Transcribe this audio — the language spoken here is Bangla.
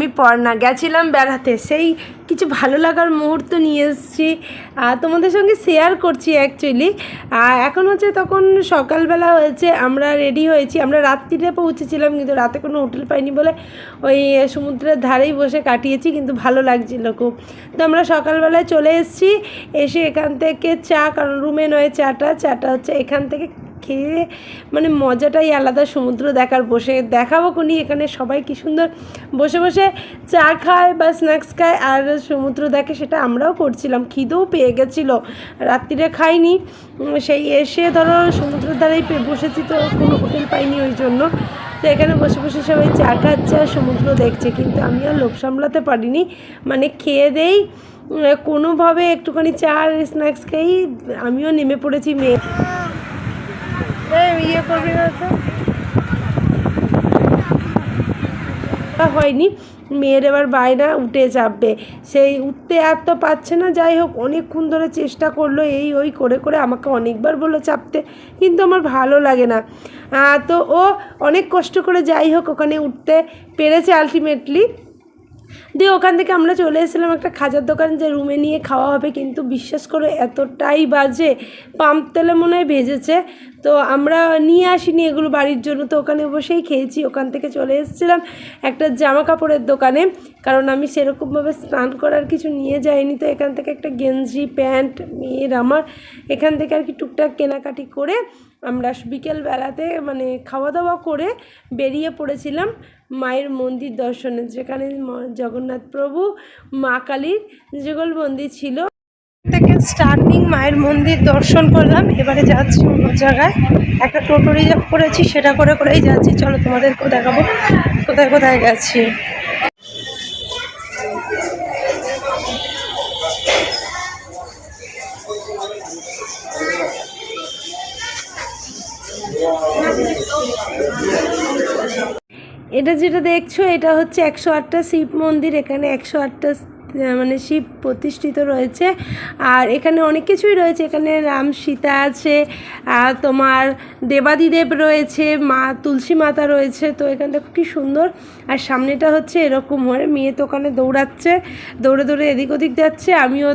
আমি পড়না গেছিলাম বেড়াতে, সেই কিছু ভালো লাগার মুহূর্ত নিয়ে এসেছি তোমাদের সঙ্গে শেয়ার করছি অ্যাকচুয়ালি। এখন হচ্ছে তখন সকালবেলা হয়েছে, আমরা রেডি হয়েছি, আমরা রাত্রিরে পৌঁছেছিলাম কিন্তু রাতে কোনো হোটেল পাইনি বলে ওই সমুদ্রের ধারেই বসে কাটিয়েছি, কিন্তু ভালো লাগছিলো খুব। তো আমরা সকালবেলায় চলে এসেছি, এসে এখান থেকে চা, কারণ রুমে নয় চাটা হচ্ছে এখান থেকে খেয়ে মানে মজাটাই আলাদা সমুদ্র দেখার। বসে দেখাবো কোনি এখানে সবাই কী সুন্দর বসে বসে চা খায় বা স্ন্যাক্স খায় আর সমুদ্র দেখে, সেটা আমরাও করছিলাম। খিদেও পেয়ে গেছিলো, রাত্রিরে খাইনি, সেই এসে ধরো সমুদ্রের ধারেই বসেছি, তো কোনো হোটেল পাইনি ওই জন্য। তো এখানে বসে বসে সবাই চা খাচ্ছে আর সমুদ্র দেখছে, কিন্তু আমি আর লোভ সামলাতে পারিনি, মানে খেয়ে দেই কোনোভাবে একটুখানি চা আর স্ন্যাক্স খেয়েই আমিও নেমে পড়েছি। মেয়ে ইয়ে করবি না তো হয়নি, মেয়ের এবার বায়না উঠে যাবে, সেই উঠতে আর তো পারছে না। যাই হোক অনেকক্ষণ ধরে চেষ্টা করলো, এই ওই করে করে আমাকে অনেকবার বললো চাপতে, কিন্তু আমার ভালো লাগে না। তো ও অনেক কষ্ট করে যাই হোক ওখানে উঠতে পেরেছে আলটিমেটলি। দিয়ে ওখান থেকে আমরা চলে এসেছিলাম একটা খাজার দোকান, যে রুমে নিয়ে খাওয়া হবে, কিন্তু বিশ্বাস করো এতটাই বাজে, পাম্প তেলে মনে হয় ভেজেছে। তো আমরা নিয়ে আসিনি এগুলো বাড়ির জন্য, তো ওখানে বসেই খেয়েছি। ওখান থেকে চলে এসেছিলাম একটা জামা কাপড়ের দোকানে, কারণ আমি সেরকমভাবে স্নান করার কিছু নিয়ে যাইনি। তো এখান থেকে একটা গেঞ্জি প্যান্ট মেয়ের আমার, এখান থেকে আর কি টুকটাক কেনাকাটি করে আমরা বিকেলবেলাতে মানে খাওয়া দাওয়া করে বেরিয়ে পড়েছিলাম মায়ের মন্দির দর্শনে, যেখানে জগন্নাথ প্রভু মা কালীর যুগলবন্দি ছিল। থেকে স্টার্টিং মায়ের মন্দির দর্শন করলাম, এবারে যাচ্ছি অন্য জায়গায়, একটা টোটো রিজার্ভ করেছি, সেটা করে করেই যাচ্ছি। চলো তোমাদেরকেও দেখাবো কোথায় কোথায় গেছি। এটা যেটা দেখছো এটা হচ্ছে 108টা শিব মন্দির। এখানে 108টা মানে শিব প্রতিষ্ঠিত রয়েছে, আর এখানে অনেক কিছুই রয়েছে। এখানে রাম সীতা আছে, আর তোমার দেবাদিদেব রয়েছে, মা তুলসী মাতা রয়েছে। তো এখানটা খুব সুন্দর, আর সামনেটা হচ্ছে এরকম হয়ে মেয়ে তো ওখানে দৌড়াচ্ছে, দৌড়ে দৌড়ে এদিক ওদিক যাচ্ছে, আমিও